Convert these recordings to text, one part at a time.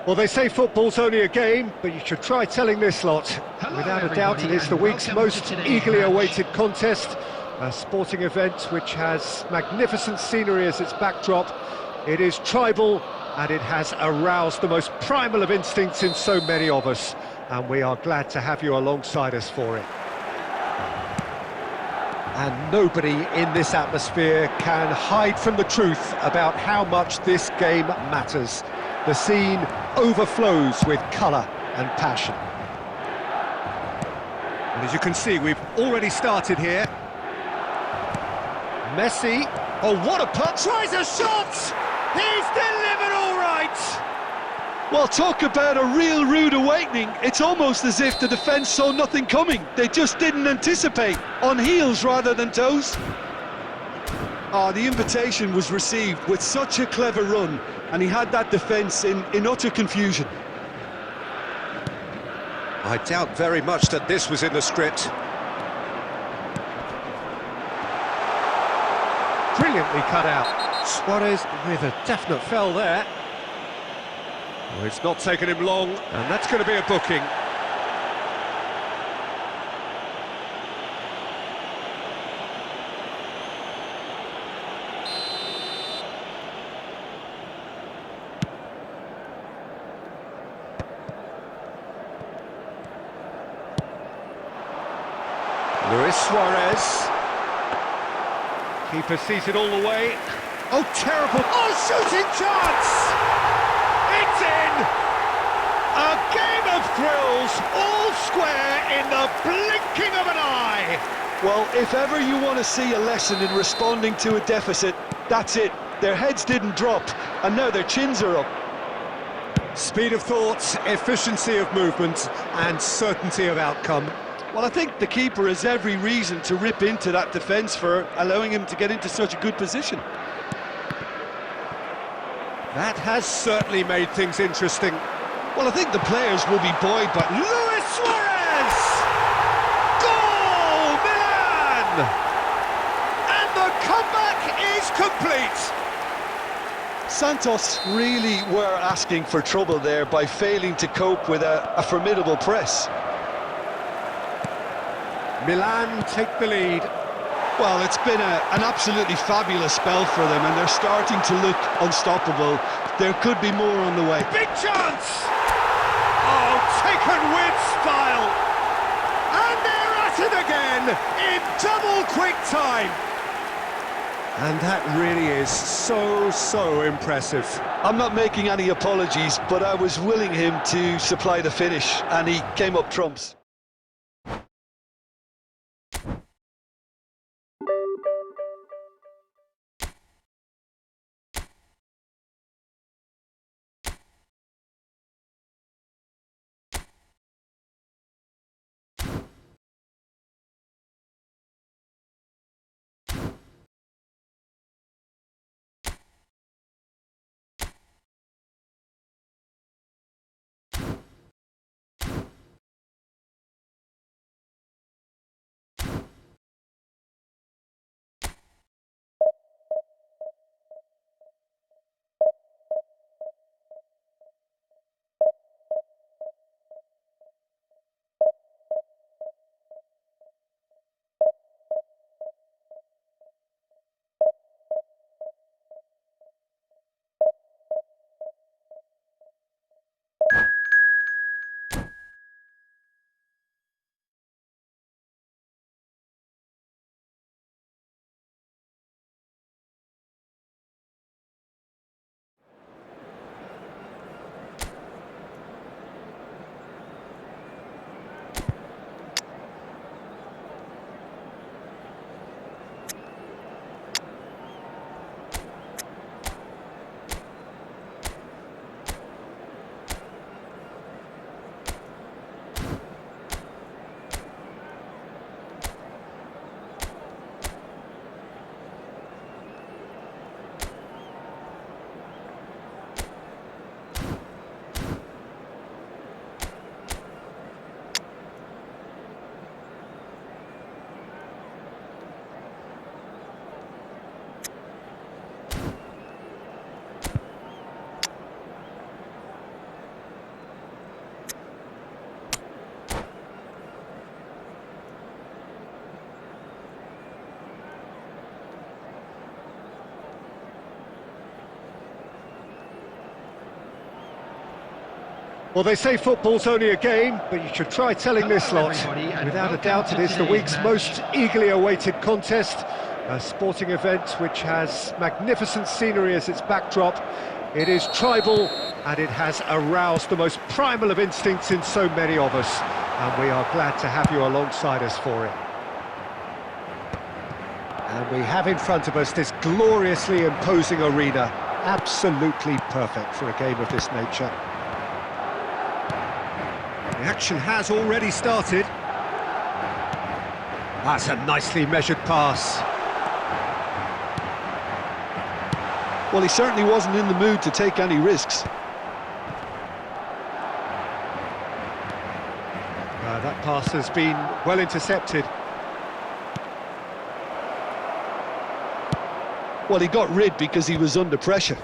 Well, they say football's only a game, but you should try telling this lot. Hello, Without a doubt, it is the week's most eagerly awaited contest. A sporting event which has magnificent scenery as its backdrop. It is tribal, and it has aroused the most primal of instincts in so many of us. And we are glad to have you alongside us for it. And nobody in this atmosphere can hide from the truth about how much this game matters. The scene overflows with colour and passion. And as you can see, we've already started here. Messi, oh what a punch, tries a shot! He's delivered all right! Well, talk about a real rude awakening. It's almost as if the defence saw nothing coming. They just didn't anticipate, on heels rather than toes. Oh, the invitation was received with such a clever run, and he had that defence in utter confusion. I doubt very much that this was in the script. Brilliantly cut out. Suarez with a definite fell there. Well, it's not taken him long, and that's going to be a booking. Luis Suarez. Keeper sees it all the way. Oh, terrible! Oh, shooting chance! It's in! A game of thrills, all square in the blinking of an eye! Well, if ever you want to see a lesson in responding to a deficit, that's it. Their heads didn't drop, and now their chins are up. Speed of thought, efficiency of movement, and certainty of outcome. Well, I think the keeper has every reason to rip into that defence for allowing him to get into such a good position. That has certainly made things interesting. Well, I think the players will be buoyed by Luis Suarez! Goal, Milan! And the comeback is complete! Santos really were asking for trouble there by failing to cope with a formidable press. Milan take the lead. Well, it's been an absolutely fabulous spell for them, and they're starting to look unstoppable. There could be more on the way. Big chance! Oh, taken with style! And they're at it again in double quick time! And that really is so impressive. I'm not making any apologies, but I was willing him to supply the finish, and he came up trumps. Well, they say football's only a game, but you should try telling this lot. Without a doubt, it is the week's most eagerly awaited contest, a sporting event which has magnificent scenery as its backdrop. It is tribal, and it has aroused the most primal of instincts in so many of us, and we are glad to have you alongside us for it. And we have in front of us this gloriously imposing arena, absolutely perfect for a game of this nature. The action has already started. That's a nicely measured pass. Well, he certainly wasn't in the mood to take any risks. That pass has been well intercepted. Well, he got rid because he was under pressure.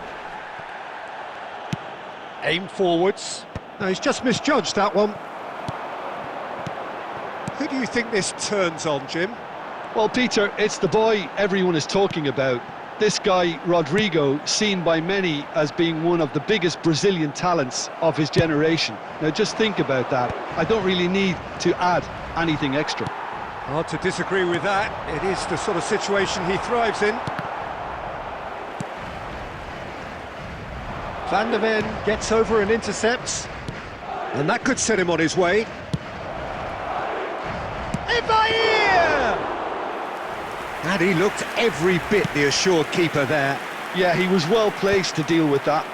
Aim forwards. No, he's just misjudged that one. Who do you think this turns on, Jim? Well, Peter, it's the boy everyone is talking about. This guy, Rodrigo, seen by many as being one of the biggest Brazilian talents of his generation. Now, just think about that. I don't really need to add anything extra. Hard to disagree with that. It is the sort of situation he thrives in. Van der Ven gets over and intercepts. And that could set him on his way. And he looked every bit the assured keeper there. Yeah, he was well placed to deal with that.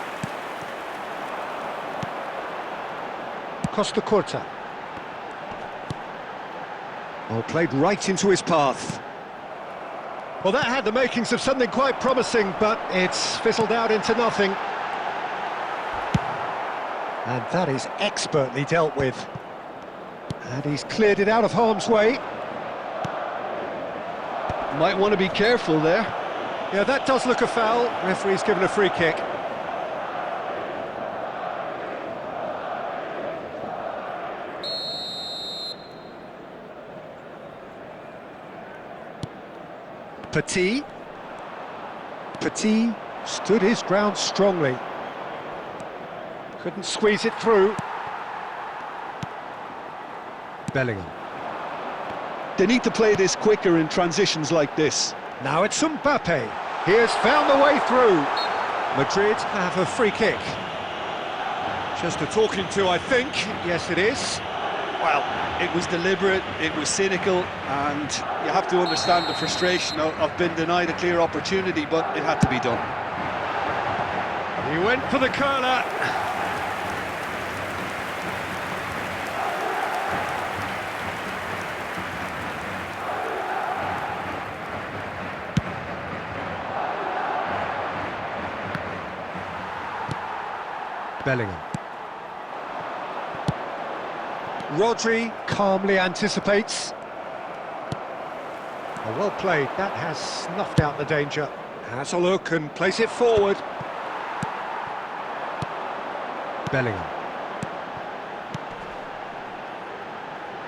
Costa Curta. Oh, played right into his path. Well, that had the makings of something quite promising, but it's fizzled out into nothing. And that is expertly dealt with. And he's cleared it out of harm's way. Might want to be careful there. Yeah, that does look a foul. Referee's given a free kick. Petit stood his ground strongly. Couldn't squeeze it through. Bellingham. They need to play this quicker in transitions like this. Now it's Mbappe. He has found the way through. Madrid have a free kick. Just a talking to, I think. Yes, it is. Well, it was deliberate, it was cynical, and you have to understand the frustration of being denied a clear opportunity, but it had to be done. He went for the curler. Bellingham. Rodri calmly anticipates. Oh, well played, that has snuffed out the danger. Has a look and plays it forward. Bellingham.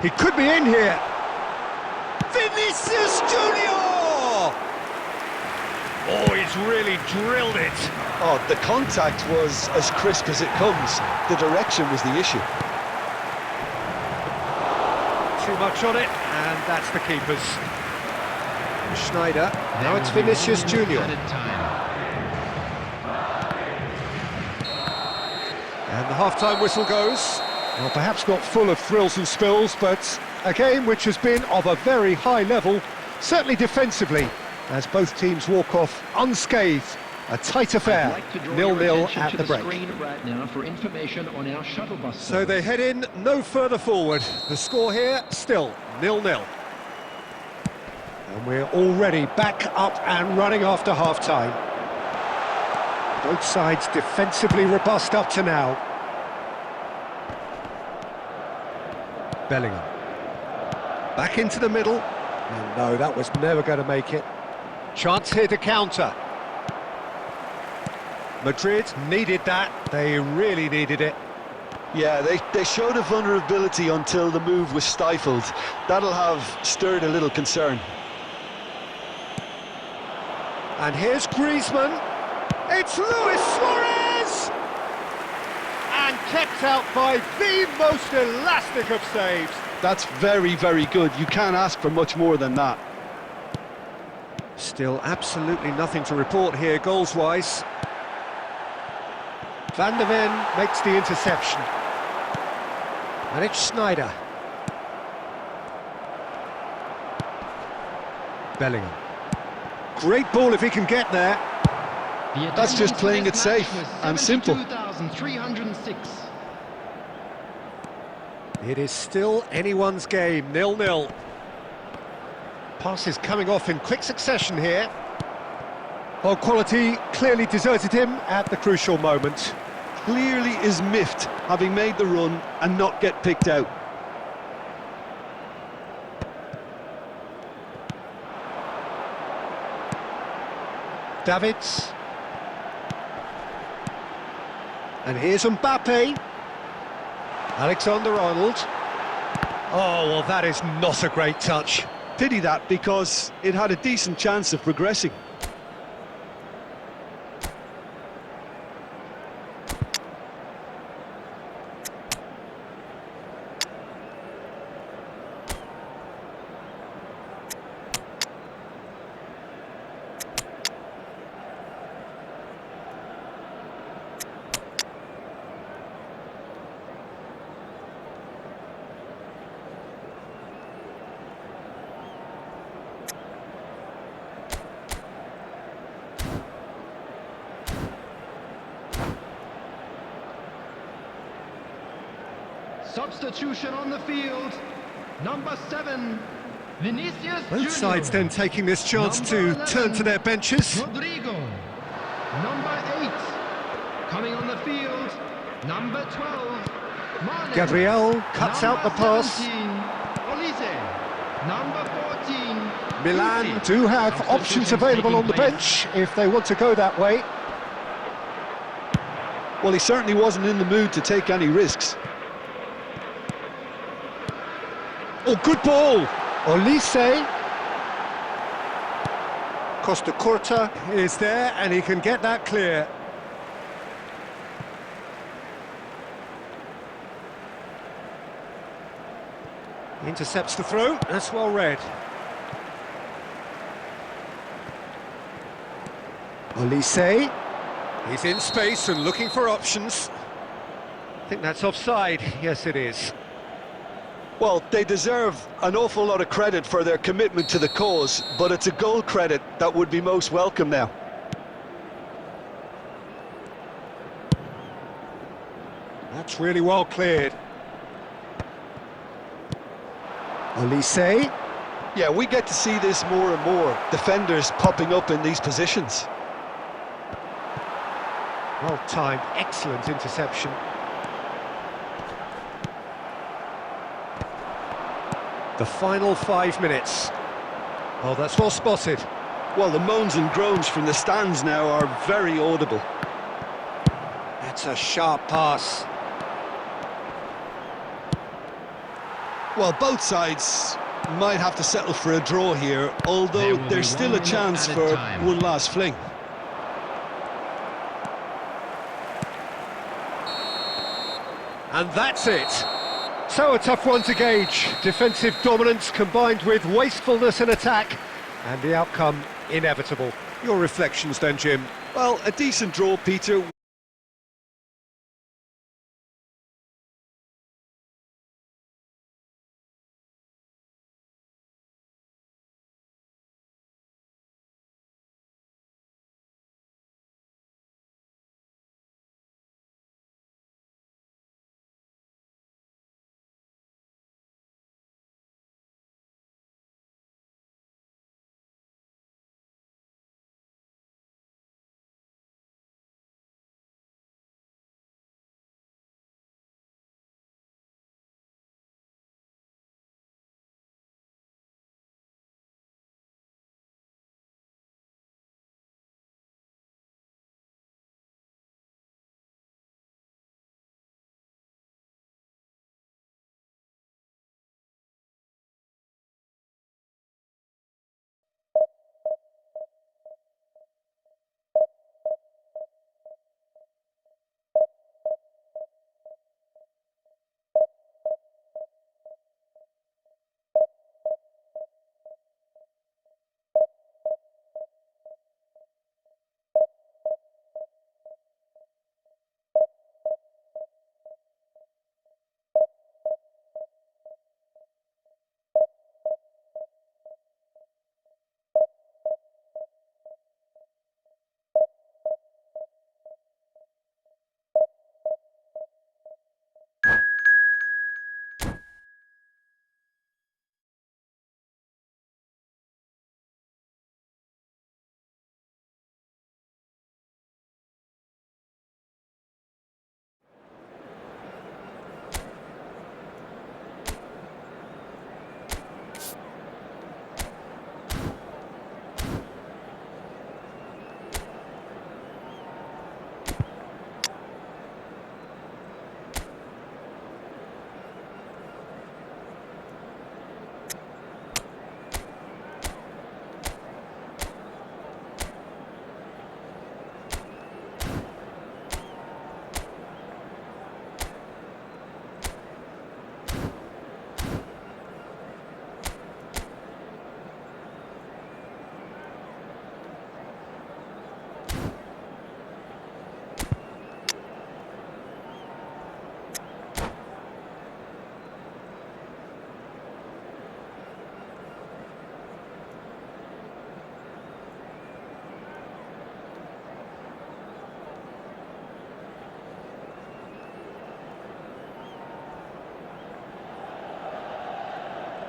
He could be in here. Vinicius Junior! Oh, he's really drilled it. Oh, the contact was as crisp as it comes. The direction was the issue. Too much on it, and that's the keeper's. Schneider, now it's Vinicius Junior. And the half-time whistle goes. Well, perhaps not full of thrills and spills, but a game which has been of a very high level, certainly defensively, as both teams walk off unscathed. A tight affair, 0-0 at the break. Right now for information on our shuttle bus so they head in no further forward. The score here, still 0-0. And we're already back up and running after half-time. Both sides defensively robust up to now. Bellingham. Back into the middle. And no, that was never going to make it. Chance here to counter. Madrid needed that. They really needed it. Yeah, they showed a vulnerability until the move was stifled. That'll have stirred a little concern. And here's Griezmann. It's Luis Suarez! And kept out by the most elastic of saves. That's very, very good. You can't ask for much more than that. Still absolutely nothing to report here, goals-wise. Van der Ven makes the interception. And it's Sneijder. Bellingham. Great ball if he can get there. That's just playing it safe and simple. 72,306. It is still anyone's game, 0-0. Passes coming off in quick succession here. Well, quality clearly deserted him at the crucial moment. Clearly is miffed, having made the run and not get picked out. Davids. And here's Mbappe. Alexander-Arnold. Oh, well, that is not a great touch. Pity that, because it had a decent chance of progressing. Substitution on the field. Number 7, Vinicius Both Junior. sides then taking this chance Number to 11, turn to their benches. Rodrigo. Number 8, coming on the field. Number 12, Mane. Gabriel cuts out the pass. 17, Olise. Number 14, Milan Guti. do have Substitutions options available on the taking bench if they want to go that way. Well, he certainly wasn't in the mood to take any risks. Oh, good ball! Olise. Costa Curta is there and he can get that clear. Intercepts the throw, that's well read. Olise. He's in space and looking for options. I think that's offside. Yes, it is. Well, they deserve an awful lot of credit for their commitment to the cause, but it's a goal credit that would be most welcome now. That's really well cleared. Olise. Yeah, we get to see this more and more, defenders popping up in these positions. Well timed, excellent interception. The final 5 minutes. Oh, that's well spotted. Well, the moans and groans from the stands now are very audible. That's a sharp pass. Well, both sides might have to settle for a draw here, although there's still a chance for one last fling. And that's it. So a tough one to gauge. Defensive dominance combined with wastefulness in attack, and the outcome inevitable. Your reflections then, Jim? Well, a decent draw, Peter.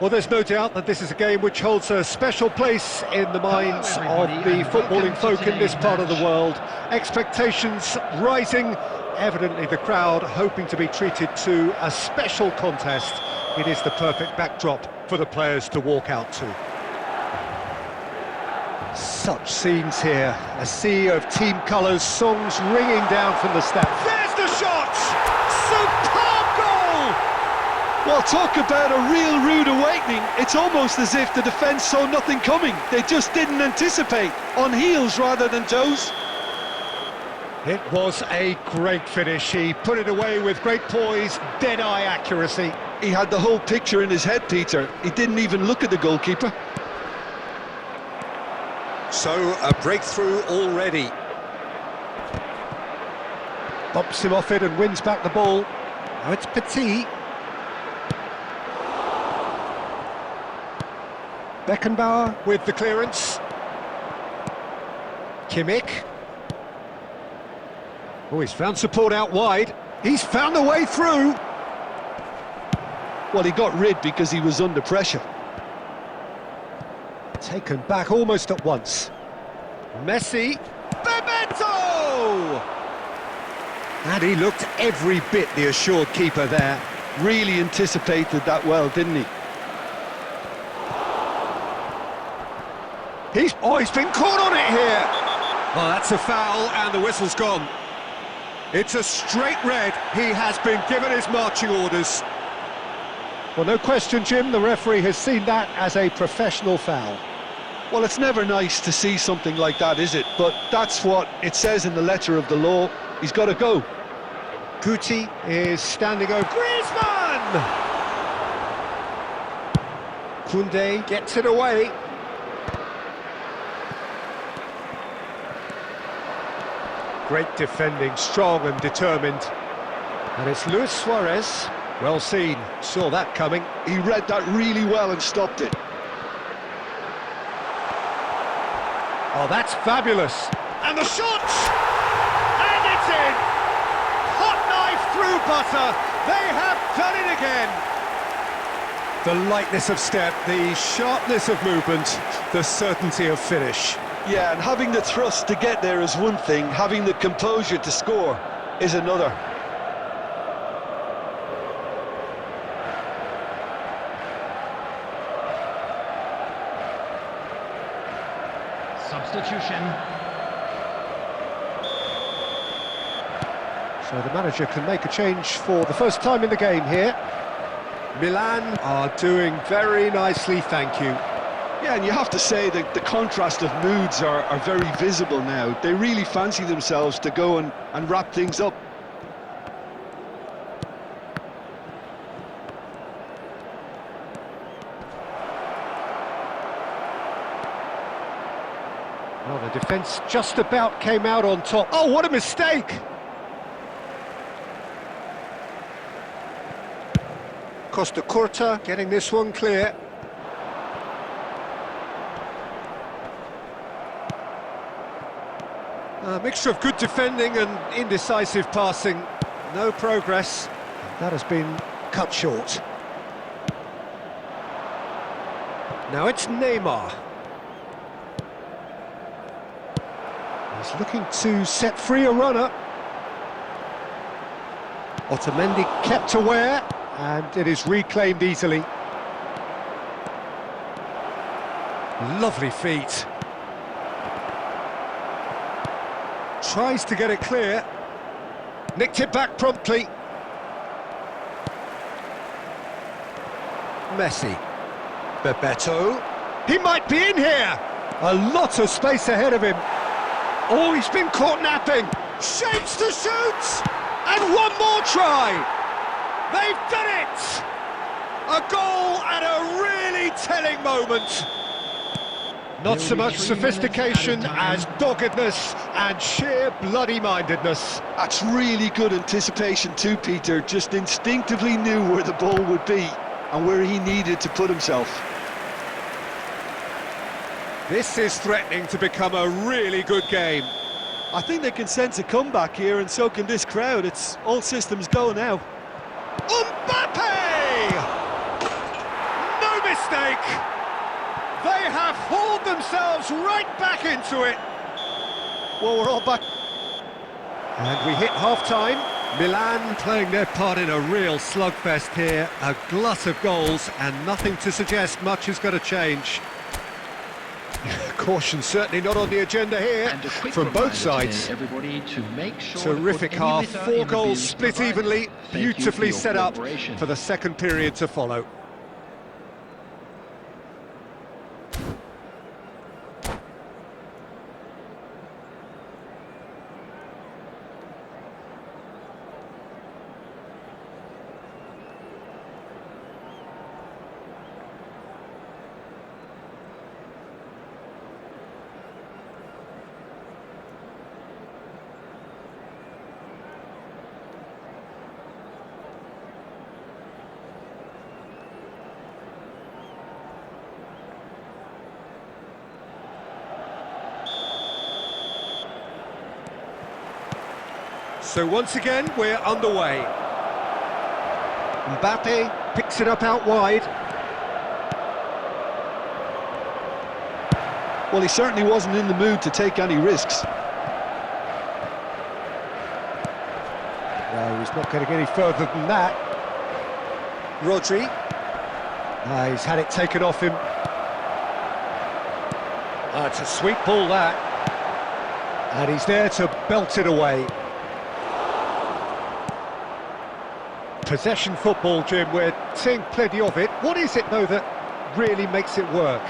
Well, there's no doubt that this is a game which holds a special place in the minds of the footballing folk in this part of the world. Expectations rising, evidently the crowd hoping to be treated to a special contest. It is the perfect backdrop for the players to walk out to. Such scenes here, a sea of team colours, songs ringing down from the stands. There's the shot! Superb goal! Well, talk about a real rude awakening. It's almost as if the defence saw nothing coming. They just didn't anticipate, on heels rather than toes. It was a great finish. He put it away with great poise, dead-eye accuracy. He had the whole picture in his head, Peter. He didn't even look at the goalkeeper. So, a breakthrough already. Bumps him off it and wins back the ball. Now it's Petit. Beckenbauer with the clearance. Kimmich. Oh, he's found support out wide. He's found a way through. Well, he got rid because he was under pressure. Taken back almost at once. Messi. Bebeto! And he looked every bit the assured keeper there. Really anticipated that well, didn't he? He's been caught on it here. Well, that's a foul and the whistle's gone. It's a straight red. He has been given his marching orders. Well, no question, Jim, the referee has seen that as a professional foul. Well, it's never nice to see something like that, is it? But that's what it says in the letter of the law. He's got to go. Guti is standing over Griezmann! Koundé gets it away. Great defending, strong and determined. And it's Luis Suarez. Well seen, saw that coming. He read that really well and stopped it. Oh, that's fabulous. And the shot! And it's in! Hot knife through butter. They have done it again. The lightness of step, the sharpness of movement, the certainty of finish. Yeah, and having the thrust to get there is one thing, having the composure to score is another. Substitution. So the manager can make a change for the first time in the game here. Milan are doing very nicely, thank you. Yeah, and you have to say that the contrast of moods are very visible now. They really fancy themselves to go and wrap things up. Well, the defence just about came out on top. Oh, what a mistake! Costa Curta getting this one clear. A mixture of good defending and indecisive passing. No progress. That has been cut short. Now it's Neymar. He's looking to set free a runner. Otamendi kept aware, and it is reclaimed easily. Lovely feet. Tries to get it clear. Nicked it back promptly. Messi. Bebeto. He might be in here. A lot of space ahead of him. Oh, he's been caught napping. Shapes to shoot. And one more try. They've done it. A goal at a really telling moment. Not so much sophistication as doggedness and sheer bloody-mindedness. That's really good anticipation too, Peter. Just instinctively knew where the ball would be and where he needed to put himself. This is threatening to become a really good game. I think they can sense a comeback here, and so can this crowd. It's all systems go now. Mbappe! No mistake! They have hauled themselves right back into it. Well, we're all back. And we hit half-time. Milan playing their part in a real slugfest here. A glut of goals and nothing to suggest much is going to change. Caution certainly not on the agenda here from both sides. Everybody to make sure Terrific half, 4 goals split evenly, beautifully set up for the second period to follow. So once again, we're underway. Mbappe picks it up out wide. Well, he certainly wasn't in the mood to take any risks. No, he's not getting any further than that. Rodri. He's had it taken off him. It's a sweet ball, that. And he's there to belt it away. Possession football, Jim, we're seeing plenty of it. What is it, though, that really makes it work?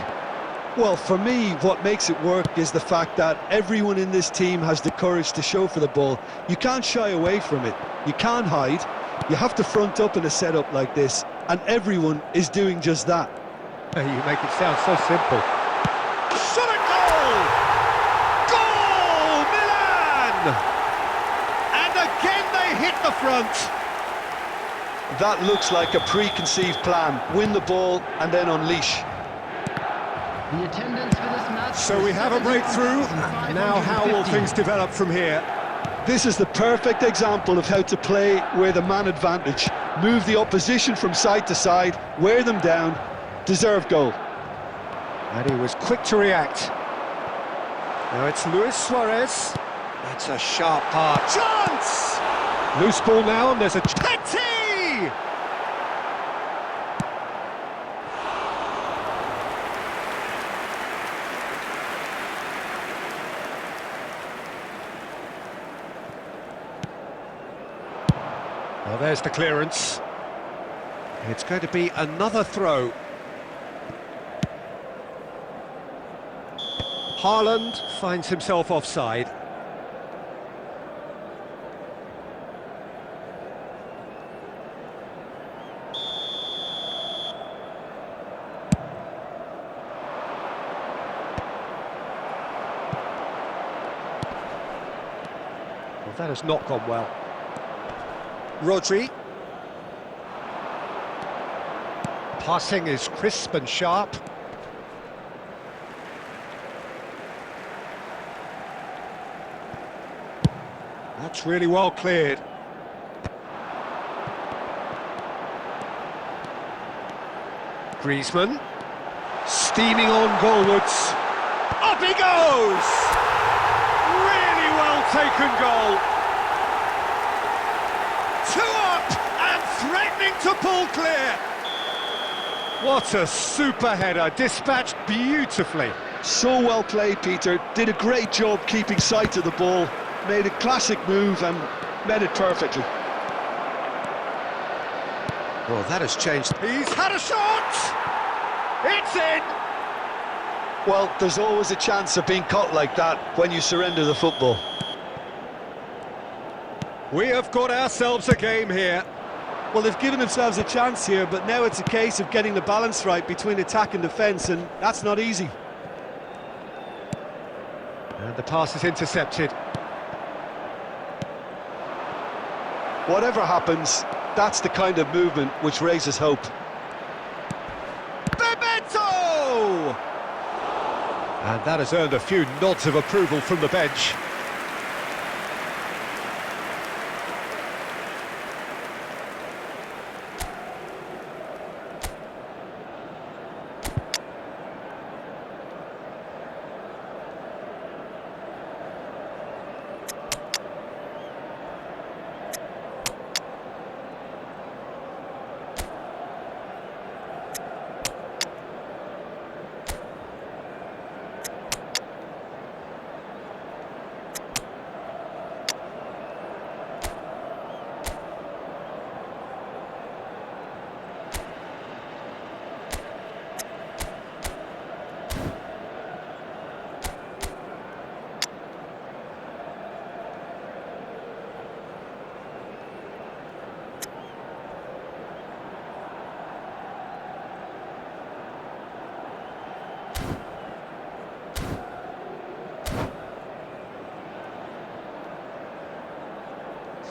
Well, for me, what makes it work is the fact that everyone in this team has the courage to show for the ball. You can't shy away from it. You can't hide. You have to front up in a setup like this, and everyone is doing just that. You make it sound so simple. Shot at goal! Goal, Milan! And again they hit the front. That looks like a preconceived plan. Win the ball and then unleash. The attendance for this match. So we have a breakthrough. Now how will things develop from here? This is the perfect example of how to play with a man advantage. Move the opposition from side to side, wear them down, deserve goal. And he was quick to react. Now it's Luis Suarez. That's a sharp pass. Chance! Loose ball now, and there's a... Petty! Well, there's the clearance. It's going to be another throw. Haaland finds himself offside. Well, that has not gone well. Rodri. Passing is crisp and sharp. That's really well cleared. Griezmann. Steaming on goalwards. Up he goes! Really well taken goal. 2 up and threatening to pull clear. What a super header, dispatched beautifully. So well played, Peter. Did a great job keeping sight of the ball. Made a classic move and met it perfectly. Well, that has changed. He's had a shot! It's in! Well, there's always a chance of being caught like that when you surrender the football. We have got ourselves a game here. Well, they've given themselves a chance here, but now it's a case of getting the balance right between attack and defence, and that's not easy. And the pass is intercepted. Whatever happens, that's the kind of movement which raises hope. Bebeto! And that has earned a few nods of approval from the bench.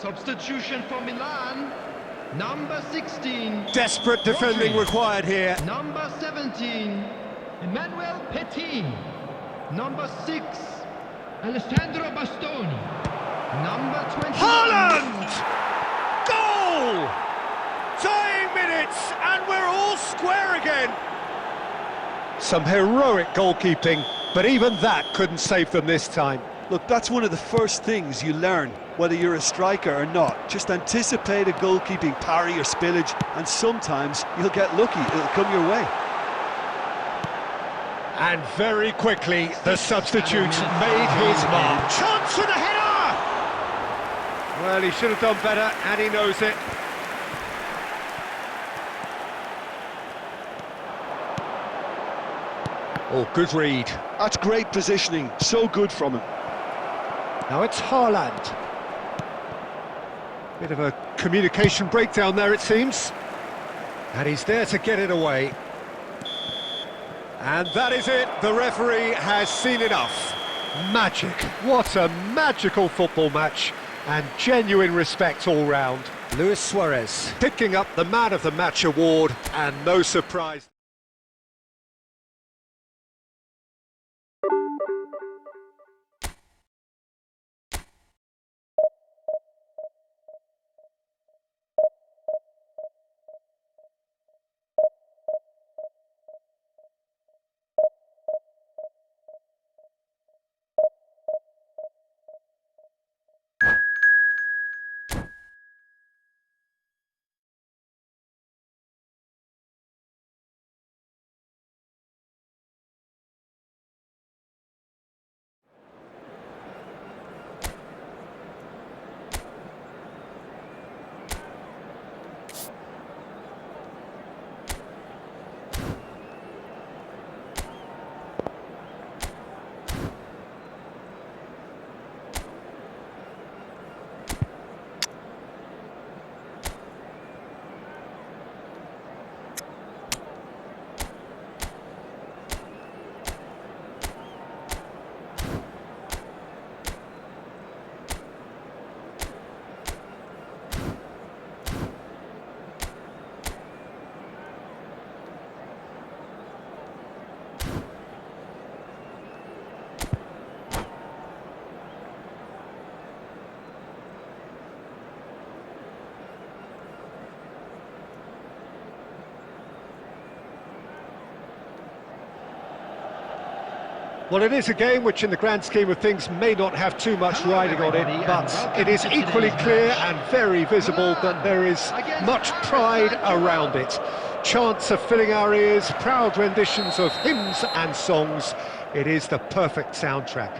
Substitution for Milan, number 16. Desperate defending required here. Number 17, Emmanuel Petit. Number 6, Alessandro Bastoni. Number 20. Haaland! Goal! Dying minutes, and we're all square again. Some heroic goalkeeping, but even that couldn't save them this time. Look, that's one of the first things you learn, whether you're a striker or not. Just anticipate a goalkeeping parry or spillage, and sometimes you'll get lucky, it'll come your way. And very quickly, the substitute made his mark. Chance for the header! Well, he should have done better, and he knows it. Oh, good read. That's great positioning, so good from him. Now it's Haaland. Bit of a communication breakdown there, it seems. And he's there to get it away. And that is it. The referee has seen enough. Magic. What a magical football match. And genuine respect all round. Luis Suarez picking up the Man of the Match award, and no surprise. Well, it is a game which in the grand scheme of things may not have too much riding on it, but it is equally clear and very visible that there is much pride around it. Chants are filling our ears, proud renditions of hymns and songs. It is the perfect soundtrack.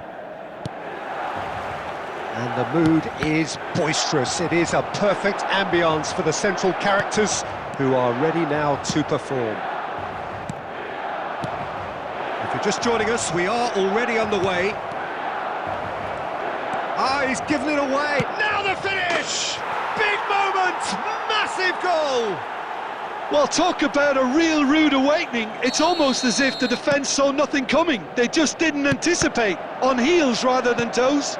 And the mood is boisterous. It is a perfect ambience for the central characters who are ready now to perform. If you're just joining us, we are already underway. Ah, he's given it away. Now the finish! Big moment! Massive goal! Well, talk about a real rude awakening. It's almost as if the defence saw nothing coming. They just didn't anticipate. On heels rather than toes.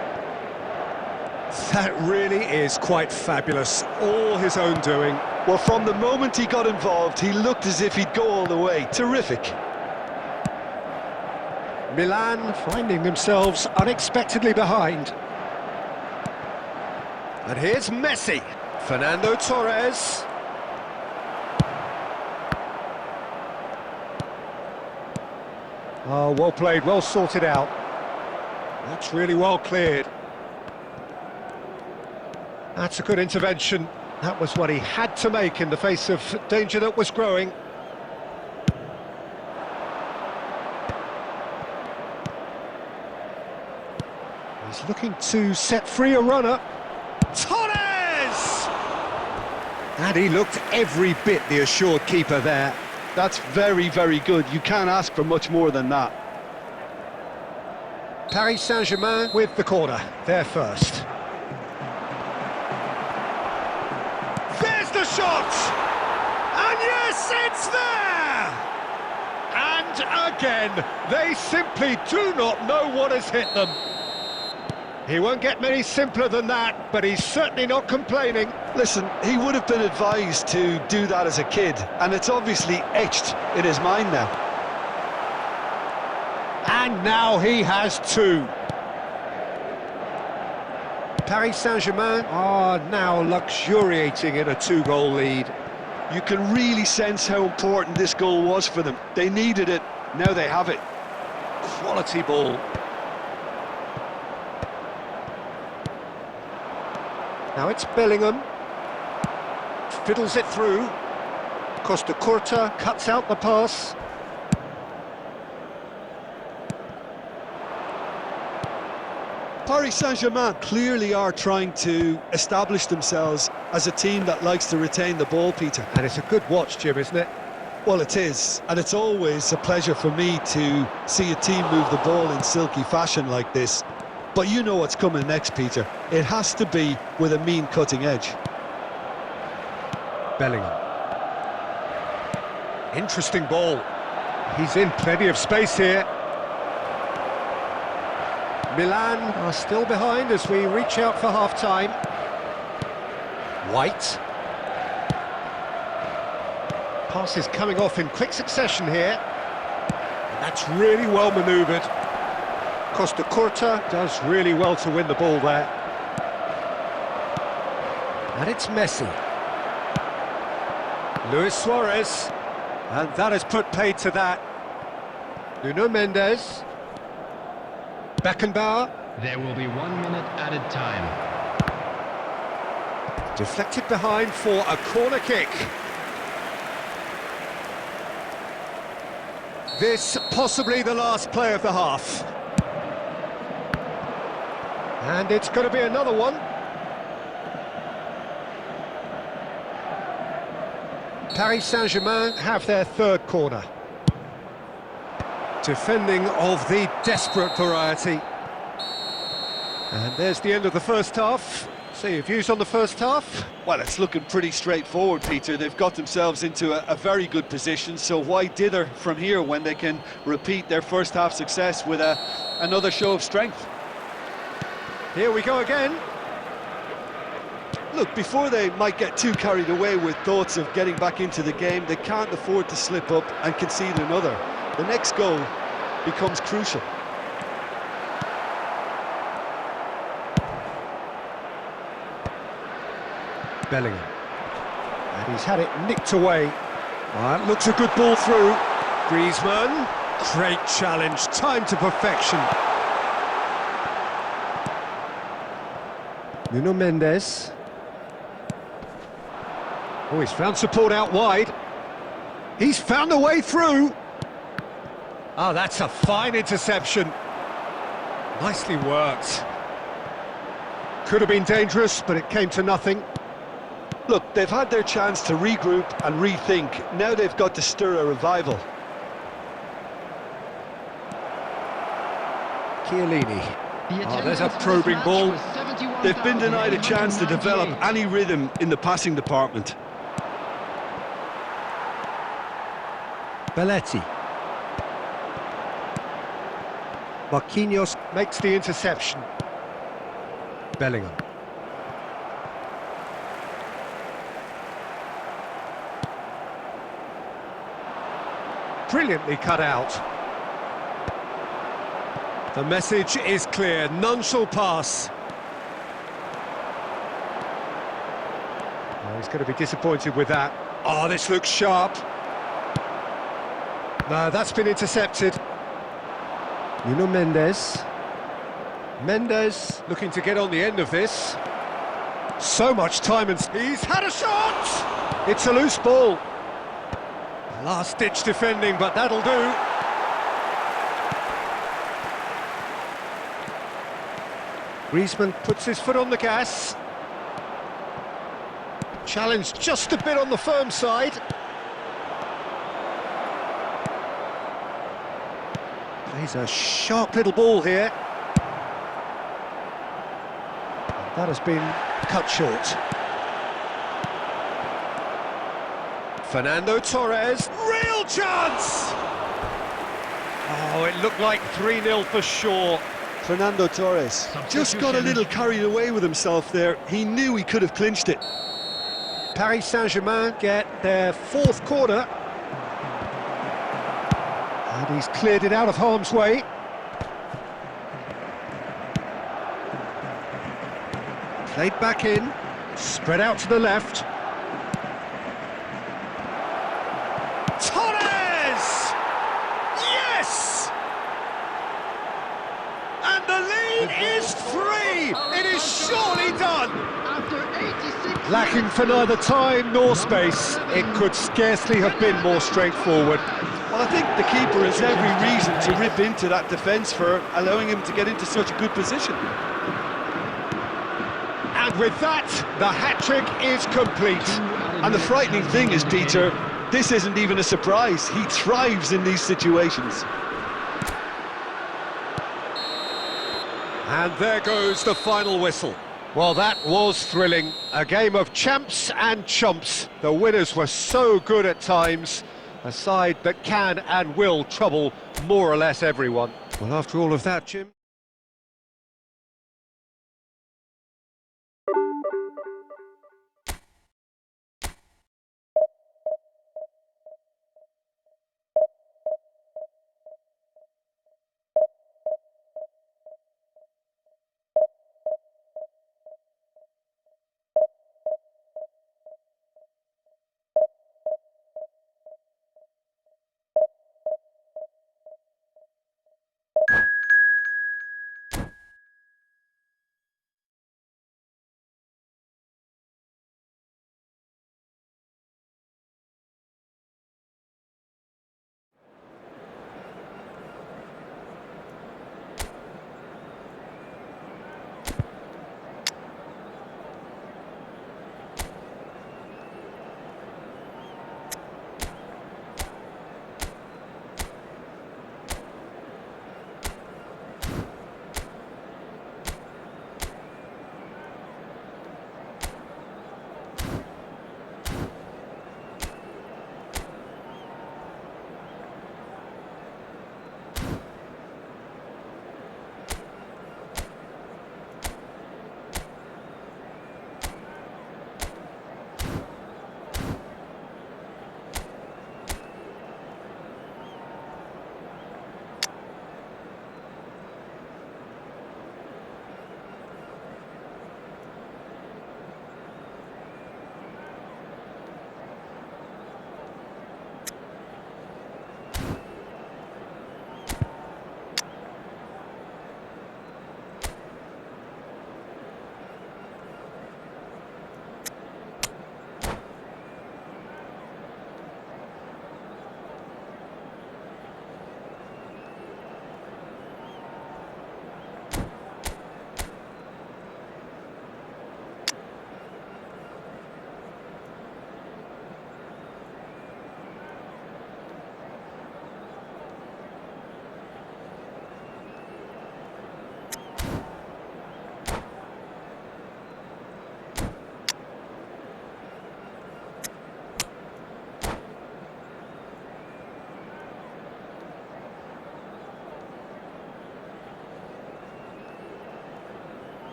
That really is quite fabulous. All his own doing. Well, from the moment he got involved, he looked as if he'd go all the way. Terrific. Milan finding themselves unexpectedly behind. And here's Messi. Fernando Torres. Oh, well played, well sorted out. That's really well cleared. That's a good intervention. That was what he had to make in the face of danger that was growing. He's looking to set free a runner. Torres! And he looked every bit the assured keeper there. That's very, very good. You can't ask for much more than that. Paris Saint-Germain with the corner. They're first. There's the shot! And yes, it's there! And again, they simply do not know what has hit them. He won't get many simpler than that, but he's certainly not complaining. Listen, he would have been advised to do that as a kid, and it's obviously etched in his mind now. And now he has two. Paris Saint-Germain are now luxuriating in a two-goal lead. You can really sense how important this goal was for them. They needed it, now they have it. Quality ball. Now it's Bellingham. Fiddles it through. Costa Curta cuts out the pass. Paris Saint-Germain clearly are trying to establish themselves as a team that likes to retain the ball, Peter. And it's a good watch, Jim, isn't it? Well, it is, and it's always a pleasure for me to see a team move the ball in silky fashion like this. But you know what's coming next, Peter. It has to be with a mean cutting edge. Bellingham. Interesting ball. He's in plenty of space here. Milan are still behind as we reach out for half-time. White. Pass is coming off in quick succession here. And that's really well manoeuvred. Costa Curta does really well to win the ball there. And it's Messi. Luis Suarez. And that has put paid to that. Nuno Mendes. Beckenbauer. There will be 1 minute added time. Deflected behind for a corner kick. This possibly the last play of the half. And it's going to be another one. Paris Saint-Germain have their third corner. Defending of the desperate variety. And there's the end of the first half. So your views on the first half? Well, it's looking pretty straightforward, Peter. They've got themselves into a very good position, so why dither from here when they can repeat their first half success with another show of strength? Here we go again. Look, before they might get too carried away with thoughts of getting back into the game, they can't afford to slip up and concede another. The next goal becomes crucial. Bellingham. And he's had it nicked away. That looks a good ball through. Griezmann. Great challenge. Time to perfection. Nuno Mendes. Oh, he's found support out wide. He's found a way through. Oh, that's a fine interception. Nicely worked. Could have been dangerous, but it came to nothing. Look, they've had their chance to regroup and rethink. Now they've got to stir a revival. Chiellini. Oh, there's a probing ball. They've been denied a chance to develop any rhythm in the passing department. Belletti. Marquinhos makes the interception. Bellingham. Brilliantly cut out. The message is clear, none shall pass. Oh, he's going to be disappointed with that. Oh, this looks sharp. No, that's been intercepted. Nuno Mendes. Mendes looking to get on the end of this. So much time and he's had a shot! It's a loose ball. Last-ditch defending, but that'll do. Griezmann puts his foot on the gas. Challenge just a bit on the firm side. Plays a sharp little ball here. That has been cut short. Fernando Torres, real chance! Oh, it looked like 3-0 for sure. Fernando Torres just got a little carried away with himself there. He knew he could have clinched it. Paris Saint-Germain get their fourth corner. And he's cleared it out of harm's way. Played back in, spread out to the left. Torres! Yes! And the lead is 3! It is surely done! After 86 Lacking for neither time nor space, it could scarcely have been more straightforward. Well, I think the keeper has every reason to rip into that defence for allowing him to get into such a good position. And with that, the hat-trick is complete. And the frightening thing is, Peter, this isn't even a surprise. He thrives in these situations. And there goes the final whistle. Well, that was thrilling. A game of champs and chumps. The winners were so good at times. A side that can and will trouble more or less everyone. Well, after all of that, Jim...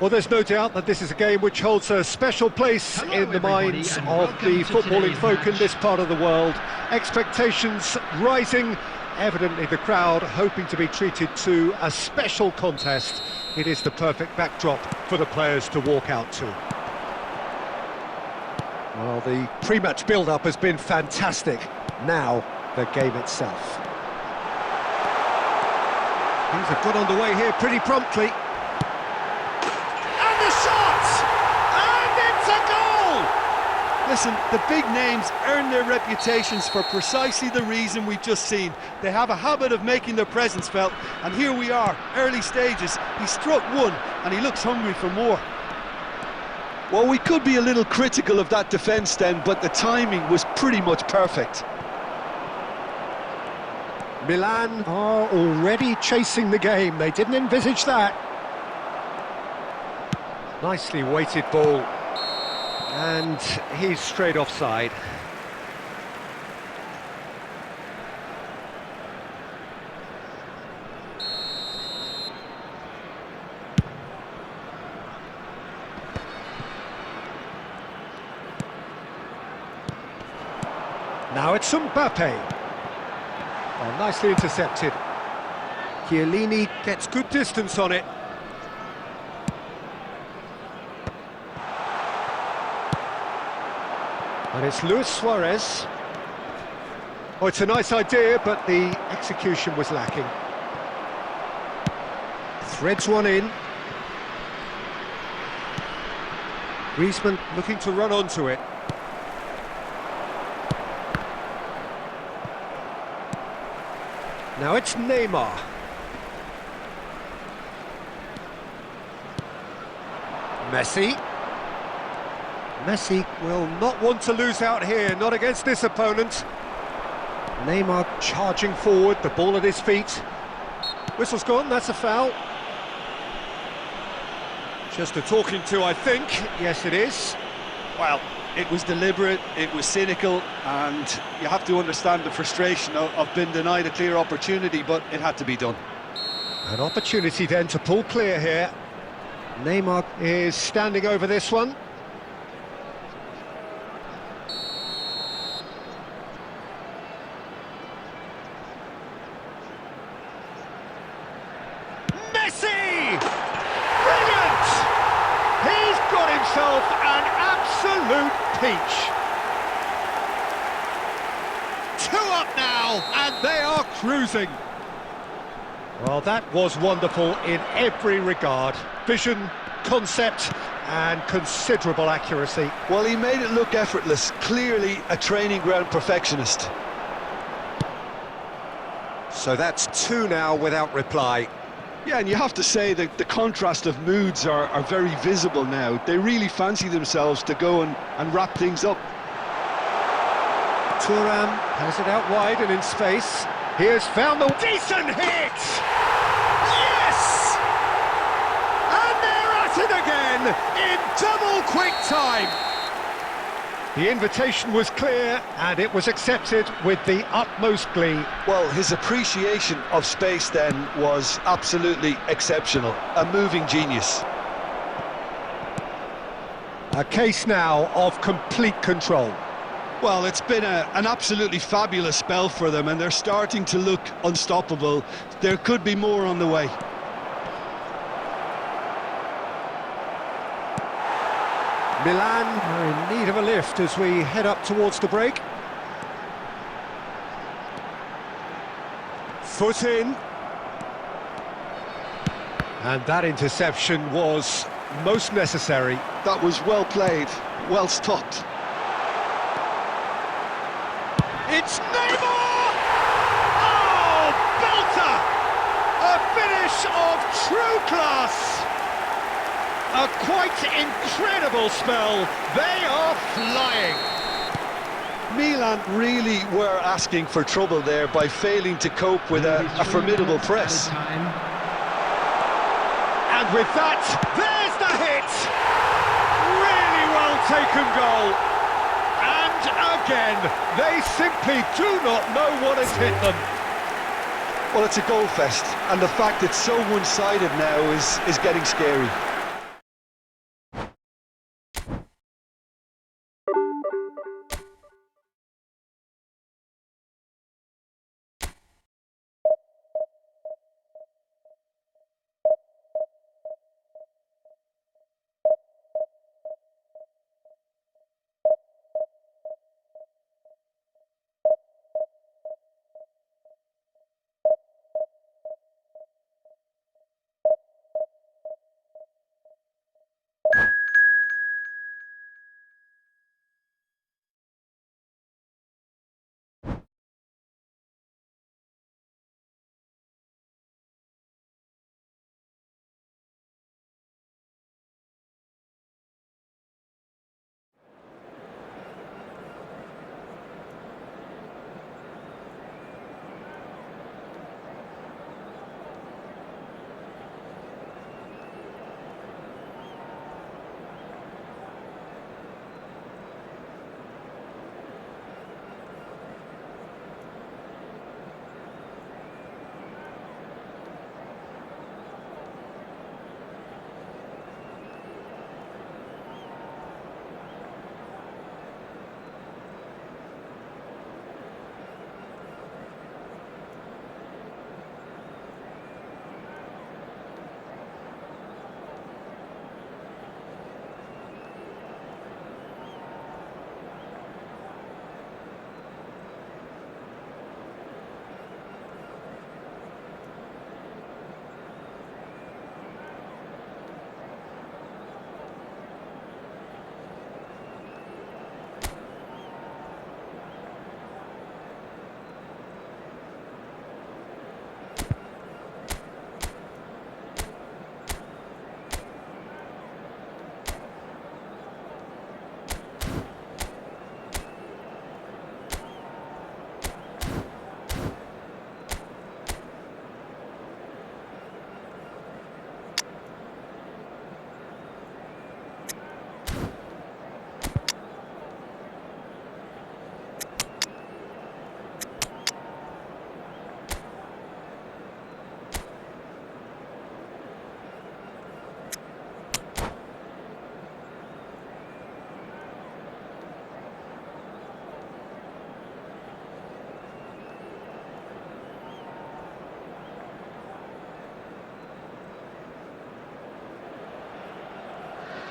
Well, there's no doubt that this is a game which holds a special place in the minds of the footballing folk in this part of the world. Expectations rising, evidently the crowd hoping to be treated to a special contest. It is the perfect backdrop for the players to walk out to. Well, the pre-match build-up has been fantastic. Now, the game itself. Things have got underway here pretty promptly. Listen, the big names earn their reputations for precisely the reason we've just seen. They have a habit of making their presence felt, and here we are, early stages. He struck one, and he looks hungry for more. Well, we could be a little critical of that defence then, but the timing was pretty much perfect. Milan are already chasing the game. They didn't envisage that. Nicely weighted ball. And he's straight offside. Now it's Mbappe. Oh, nicely intercepted. Chiellini gets good distance on it. And it's Luis Suarez. Oh, it's a nice idea, but the execution was lacking. Threads one in. Griezmann looking to run onto it. Now it's Neymar. Messi. Messi will not want to lose out here, not against this opponent. Neymar charging forward, the ball at his feet. Whistle's gone, that's a foul. Just a talking to, I think. Yes, it is. Well, it was deliberate, it was cynical, and you have to understand the frustration of being denied a clear opportunity, but it had to be done. An opportunity then to pull clear here. Neymar is standing over this one. Messi! Brilliant! He's got himself an absolute peach. 2 up now, and they are cruising. Well, that was wonderful in every regard. Vision, concept, and considerable accuracy. Well, he made it look effortless. Clearly a training ground perfectionist. So that's 2 now without reply. Yeah, and you have to say that the contrast of moods are very visible now. They really fancy themselves to go and wrap things up. Thuram has it out wide and in space. He has found the decent hit! Yes! And they're at it again in double quick time. The invitation was clear and it was accepted with the utmost glee. Well, his appreciation of space then was absolutely exceptional. A moving genius. A case now of complete control. Well, it's been an absolutely fabulous spell for them, and they're starting to look unstoppable. There could be more on the way. Milan are in need of a lift as we head up towards the break. Foot in. And that interception was most necessary. That was well played, well stopped. It's Neymar! Oh, belter! A finish of true class! A quite incredible spell. They are flying. Milan really were asking for trouble there by failing to cope with a formidable press. And with that, there's the hit! Really well taken goal. And again, they simply do not know what has hit them. Well, it's a goal fest, and the fact it's so one-sided now is getting scary.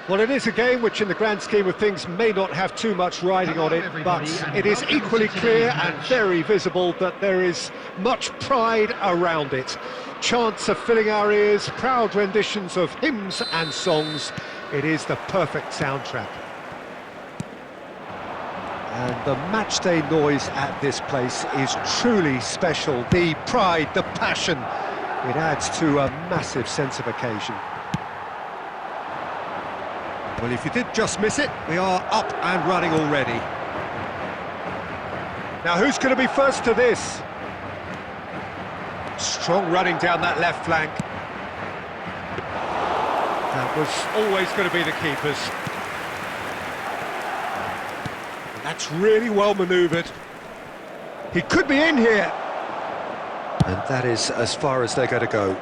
Well, it is a game which, in the grand scheme of things, may not have too much riding on it, but it is equally clear and very visible that there is much pride around it. Chants are filling our ears, proud renditions of hymns and songs. It is the perfect soundtrack. And the matchday noise at this place is truly special. The pride, the passion, it adds to a massive sense of occasion. Well, if you did just miss it, we are up and running already. Now, who's going to be first to this? Strong running down that left flank. That was always going to be the keeper's. And that's really well manoeuvred. He could be in here. And that is as far as they're going to go.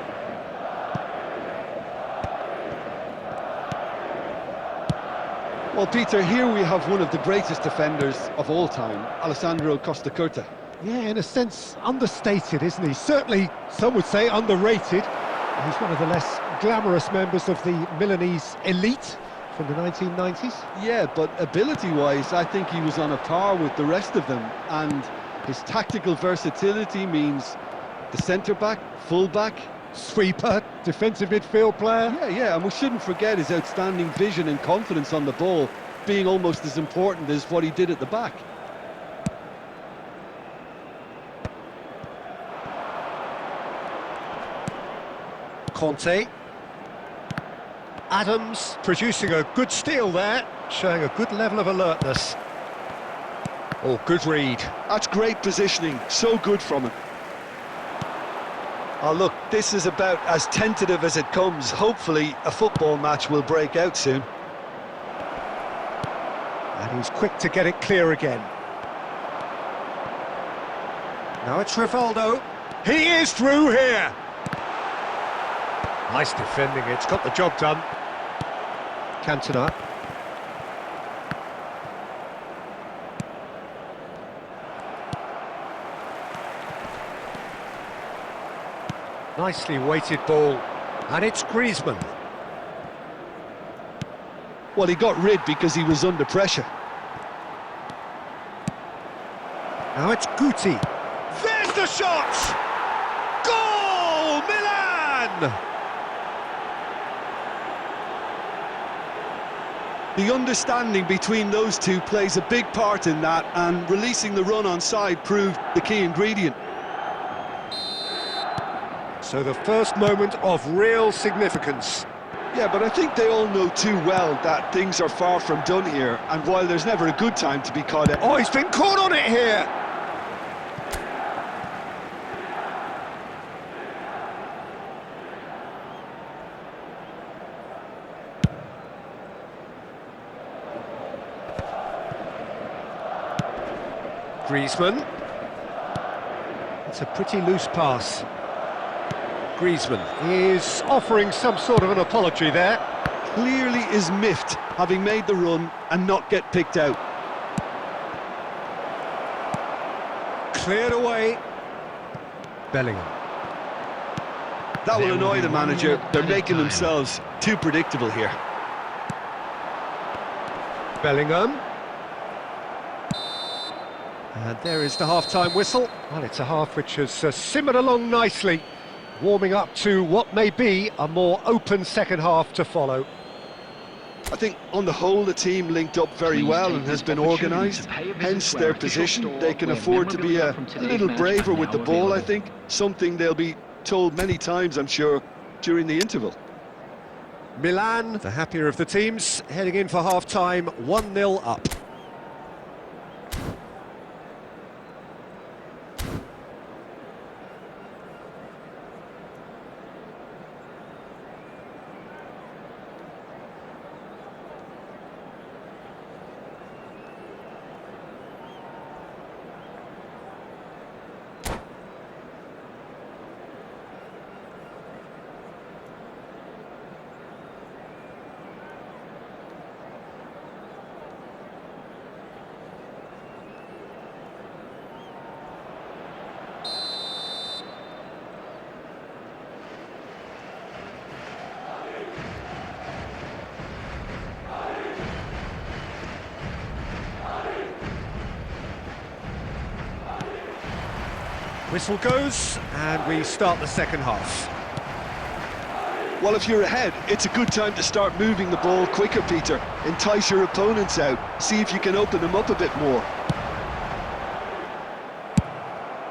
Well, Peter, here we have one of the greatest defenders of all time, Alessandro Costa Curta. Yeah, in a sense, understated, isn't he? Certainly, some would say underrated. He's one of the less glamorous members of the Milanese elite from the 1990s. Yeah, but ability-wise, I think he was on a par with the rest of them, and his tactical versatility means the centre-back, full-back, Sweeper, defensive midfield player. Yeah, and we shouldn't forget his outstanding vision and confidence on the ball, being almost as important as what he did at the back. Conte. Adams producing a good steal there, showing a good level of alertness. Oh, good read. That's great positioning, so good from him. Oh look, this is about as tentative as it comes. Hopefully a football match will break out soon. And he's quick to get it clear again. Now it's Rivaldo. He is through here. Nice defending, it's got the job done. Cantona. Nicely weighted ball, and it's Griezmann. Well, he got rid because he was under pressure. Now it's Guti. There's the shot! Goal! Milan! The understanding between those two plays a big part in that, and releasing the run on side proved the key ingredient. So the first moment of real significance. Yeah, but I think they all know too well that things are far from done here, and while there's never a good time to be caught out... Oh, he's been caught on it here! Griezmann. It's a pretty loose pass. Griezmann is offering some sort of an apology there. Clearly is miffed, having made the run and not get picked out. Cleared away. Bellingham. That will annoy the manager. They're making themselves too predictable here. Bellingham. And there is the half-time whistle. Well, it's a half which has simmered along nicely, warming up to what may be a more open second half to follow. I think on the whole the team linked up very well and has been organised, hence their position. They can afford to be a little braver with the ball, I think, something they'll be told many times, I'm sure, during the interval. Milan, the happier of the teams, heading in for half-time, 1-0 up. Whistle goes, and we start the second half. Well, if you're ahead, it's a good time to start moving the ball quicker, Peter. Entice your opponents out, see if you can open them up a bit more.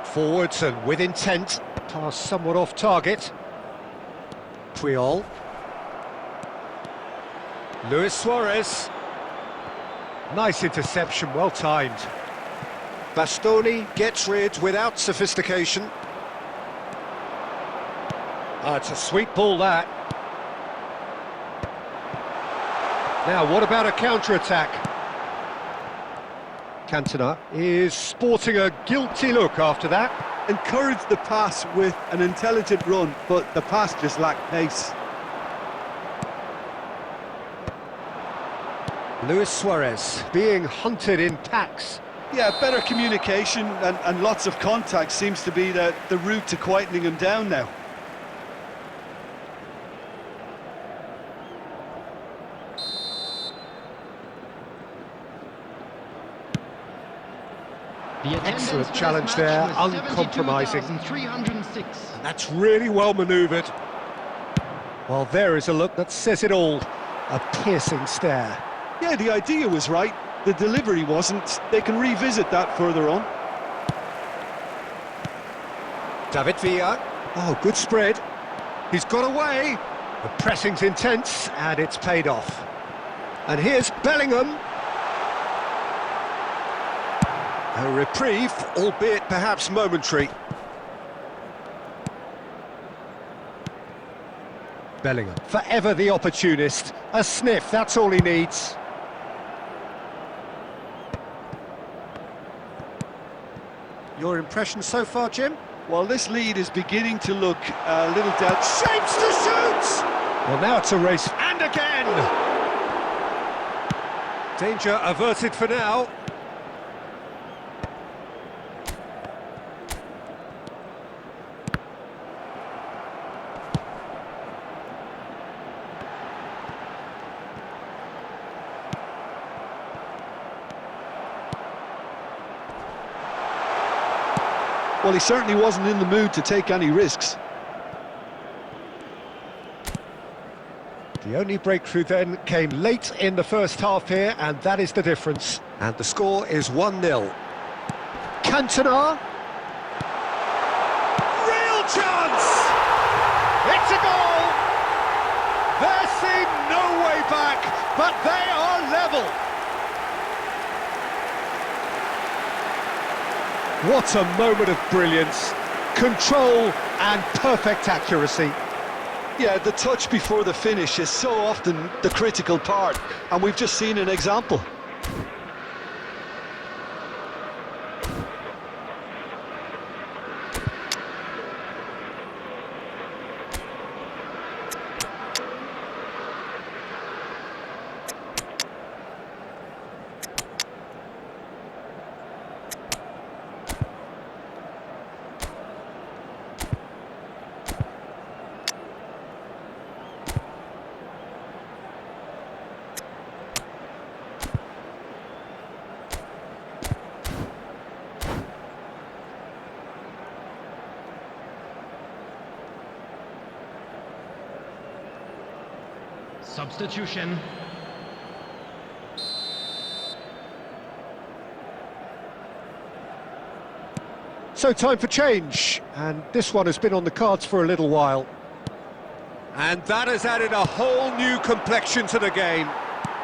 Forwards and with intent, pass somewhat off target. Puyol. Luis Suarez. Nice interception, well timed. Bastoni gets rid without sophistication. It's a sweet ball, that. Now, what about a counter-attack? Cantona is sporting a guilty look after that. Encouraged the pass with an intelligent run, but the pass just lacked pace. Luis Suarez being hunted in packs. Yeah, better communication and lots of contact seems to be the route to quietening him down now. Excellent challenge there, uncompromising. 306. And that's really well manoeuvred. Well, there is a look that says it all. A piercing stare. Yeah, the idea was right, the delivery wasn't. They can revisit that further on. David Villa. Oh, good spread. He's got away. The pressing's intense, and it's paid off. And here's Bellingham. A reprieve, albeit perhaps momentary. Bellingham, forever the opportunist. A sniff, that's all he needs. Your impression so far, Jim? Well, this lead is beginning to look a little doubt. Shapes to shoot! Well, now it's a race. And again! Danger averted for now. Well, he certainly wasn't in the mood to take any risks. The only breakthrough then came late in the first half here, and that is the difference. And the score is 1-0. Cantona. Real chance! It's a goal! There seemed no way back, but they are level. What a moment of brilliance, control and perfect accuracy. Yeah, the touch before the finish is so often the critical part, and we've just seen an example. Substitution. So time for change, and this one has been on the cards for a little while. And that has added a whole new complexion to the game.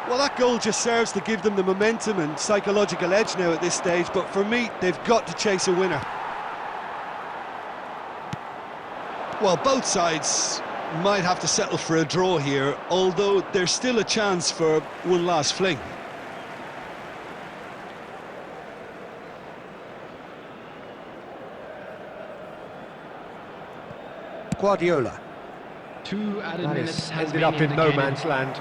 Well, that goal just serves to give them the momentum and psychological edge now at this stage, but for me, they've got to chase a winner. Well, both sides might have to settle for a draw here, although there's still a chance for one last fling. Guardiola. 2 added That minutes has has ended been up in no indicated. man's land.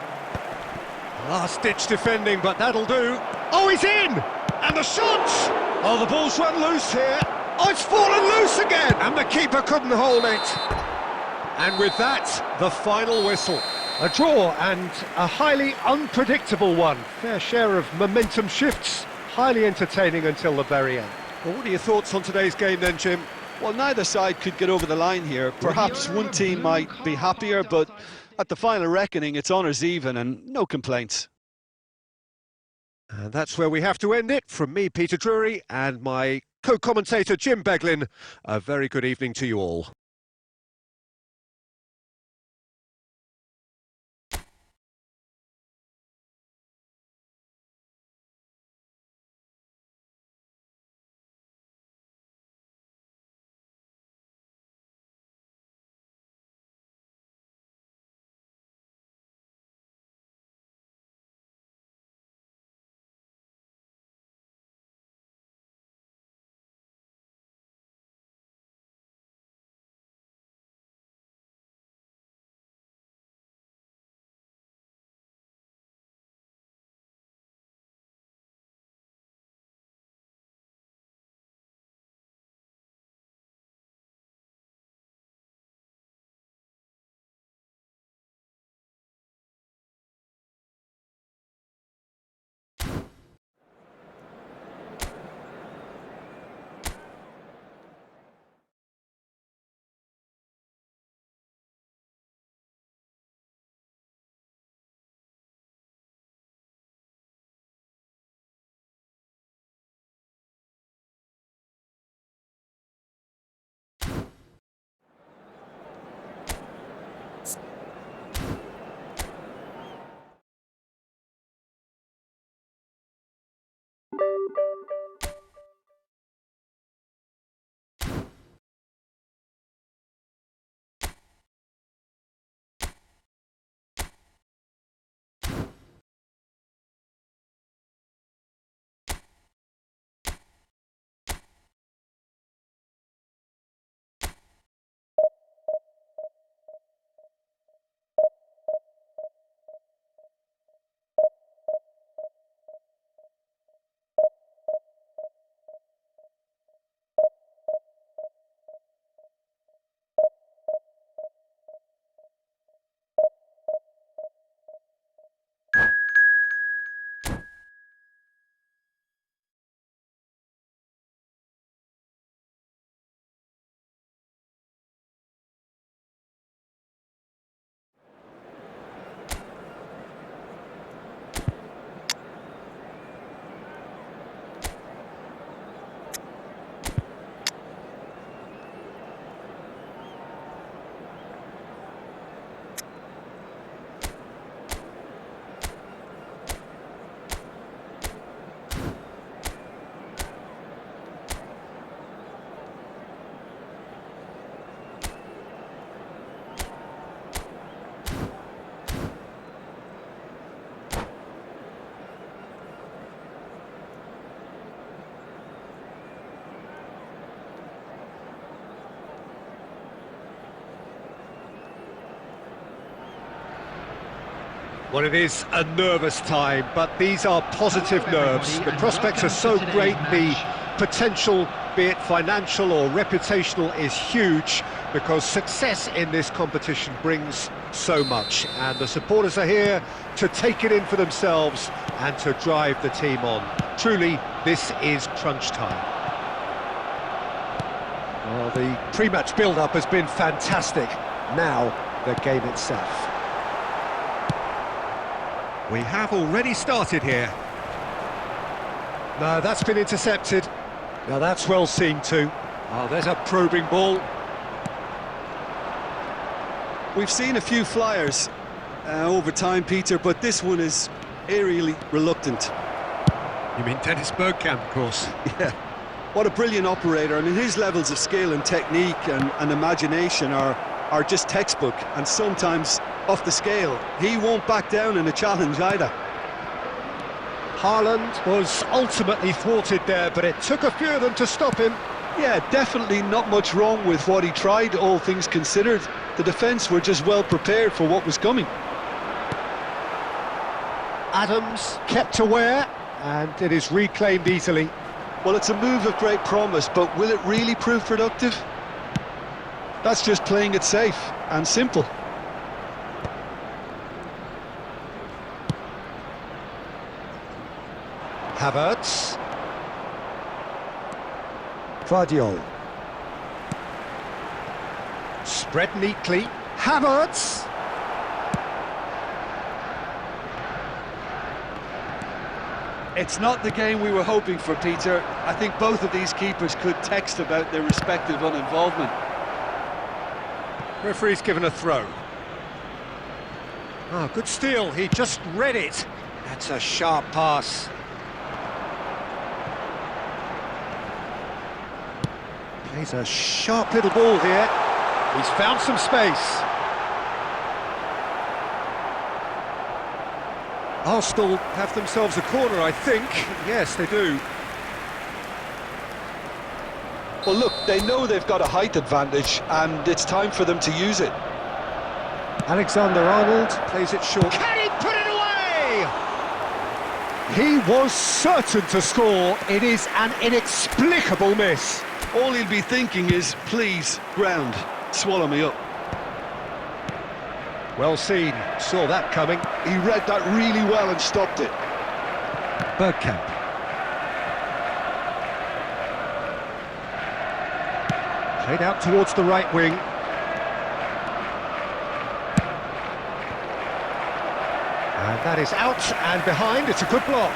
Last-ditch defending, but that'll do. Oh, he's in! And the shot! Oh, the ball's run loose here. Oh, it's fallen loose again! And the keeper couldn't hold it. And with that, the final whistle. A draw, and a highly unpredictable one. Fair share of momentum shifts. Highly entertaining until the very end. Well, what are your thoughts on today's game then, Jim? Well, neither side could get over the line here. Perhaps one team might be happier, but at the final reckoning, it's honours even and no complaints. And that's where we have to end it. From me, Peter Drury, and my co-commentator, Jim Beglin. A very good evening to you all. Well, it is a nervous time, but these are positive nerves. The prospects are so great, the potential, be it financial or reputational, is huge, because success in this competition brings so much, and the supporters are here to take it in for themselves and to drive the team on. Truly, this is crunch time. Well, the pre-match build-up has been fantastic. Now, the game itself. We have already started here. No, that's been intercepted. Now that's well seen too. Oh, there's a probing ball. We've seen a few flyers over time, Peter, but this one is eerily reluctant. You mean Dennis Bergkamp, of course. Yeah, what a brilliant operator. I mean, his levels of skill and technique and imagination are just textbook, and sometimes off the scale. He won't back down in a challenge either. Haaland was ultimately thwarted there, but it took a few of them to stop him. Yeah, definitely not much wrong with what he tried, all things considered. The defence were just well prepared for what was coming. Adams kept aware, and it is reclaimed easily. Well, it's a move of great promise, but will it really prove productive? That's just playing it safe and simple. Havertz. Guardiola. Spread neatly. Havertz. It's not the game we were hoping for, Peter. I think both of these keepers could text about their respective uninvolvement. Referee's given a throw. Oh, good steal. He just read it. That's a sharp pass. Plays a sharp little ball here. He's found some space. Arsenal have themselves a corner, I think. Yes, they do. Well, look, they know they've got a height advantage, and it's time for them to use it. Alexander-Arnold plays it short. Can he put it away? He was certain to score. It is an inexplicable miss. All he'll be thinking is, please, ground, swallow me up. Well seen, saw that coming. He read that really well and stopped it. Bergkamp. Played out towards the right wing. And that is out and behind. It's a good block.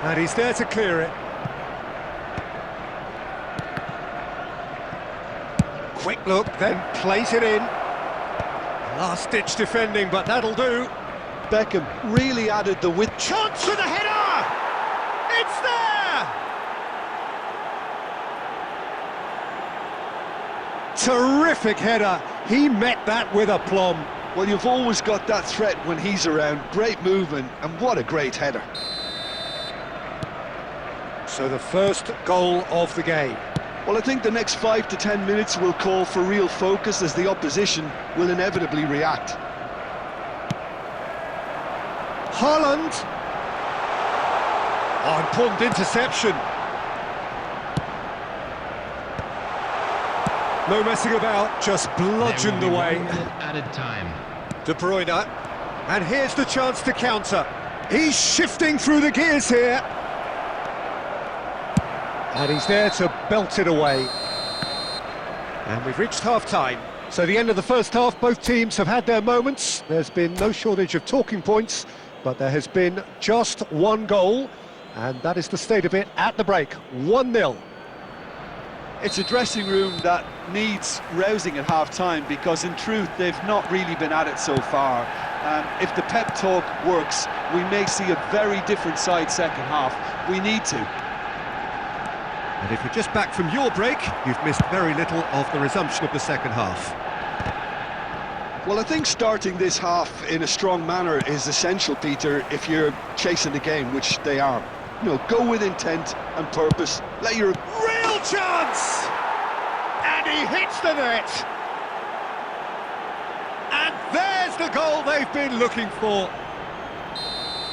And he's there to clear it. Quick look, then plays it in. Last-ditch defending, but that'll do. Beckham really added the width. Chance with a header! It's there! Terrific header. He met that with aplomb. Well, you've always got that threat when he's around. Great movement, and what a great header. So the first goal of the game. Well, I think the next 5 to 10 minutes will call for real focus, as the opposition will inevitably react. Haaland. Oh, important interception. No messing about, just bludgeoned away. Added time. De Bruyne. And here's the chance to counter. He's shifting through the gears here. And he's there to belt it away. And we've reached half-time. So the end of the first half, both teams have had their moments. There's been no shortage of talking points, but there has been just one goal, and that is the state of it at the break. 1-0. It's a dressing room that needs rousing at half-time, because in truth they've not really been at it so far. If the pep talk works, we may see a very different side second half. We need to. And if you're just back from your break, you've missed very little of the resumption of the second half. Well, I think starting this half in a strong manner is essential, Peter, if you're chasing the game, which they are. You know, go with intent and purpose. Let your... Real chance! And he hits the net! And there's the goal they've been looking for.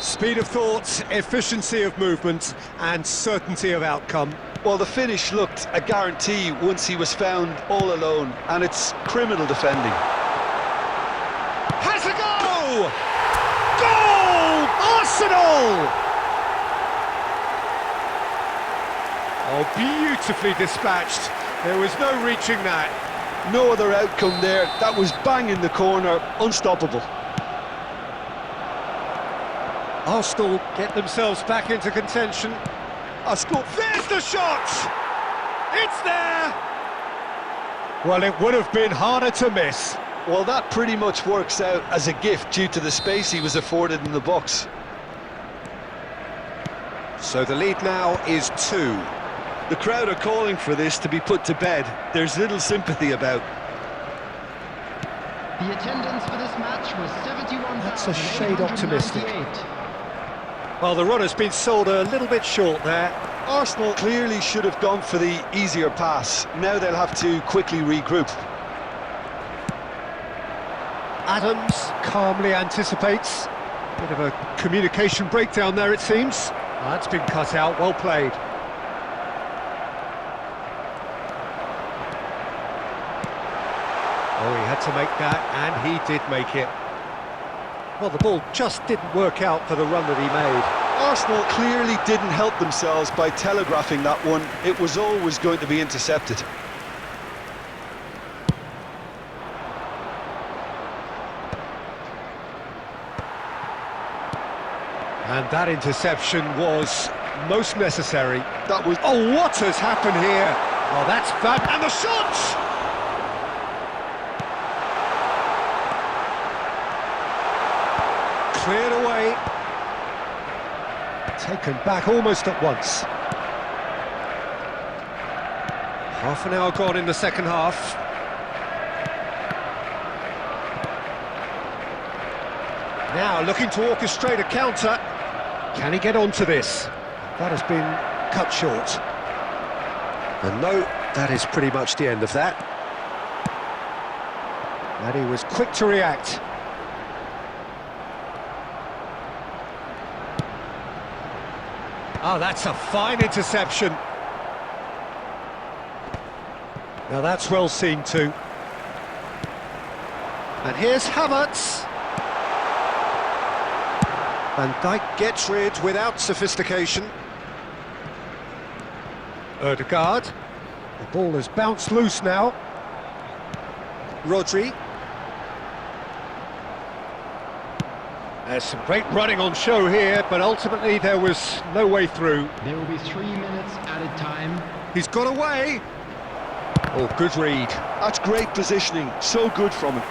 Speed of thought, efficiency of movement, and certainty of outcome. Well, the finish looked a guarantee once he was found all alone, and it's criminal defending. Has a go! Goal! Arsenal! Oh, beautifully dispatched. There was no reaching that. No other outcome there. That was bang in the corner, unstoppable. Arsenal get themselves back into contention. There's the shot! It's there! Well, it would have been harder to miss. Well, that pretty much works out as a gift due to the space he was afforded in the box. So the lead now is 2. The crowd are calling for this to be put to bed. There's little sympathy about. The attendance for this match was 71,898. That's a shade optimistic. Well, the run has been sold a little bit short there. Arsenal clearly should have gone for the easier pass. Now they'll have to quickly regroup. Adams calmly anticipates. Bit of a communication breakdown there, it seems. That's been cut out, well played. Oh, he had to make that, and he did make it. Well, the ball just didn't work out for the run that he made. Arsenal clearly didn't help themselves by telegraphing that one. It was always going to be intercepted. And that interception was most necessary. That was... Oh, what has happened here? Oh, that's fab. And the shot! Cleared away. Taken back almost at once. Half an hour gone in the second half. Now looking to orchestrate a counter. Can he get onto this? That has been cut short. And no, that is pretty much the end of that. And he was quick to react. Oh, that's a fine interception. Now that's well seen too. And here's Havertz. Van Dijk gets rid without sophistication. Ødegaard. The ball has bounced loose now. Rodri. There's some great running on show here, but ultimately there was no way through. There will be 3 minutes added time. He's got away. Oh, good read. That's great positioning, so good from him.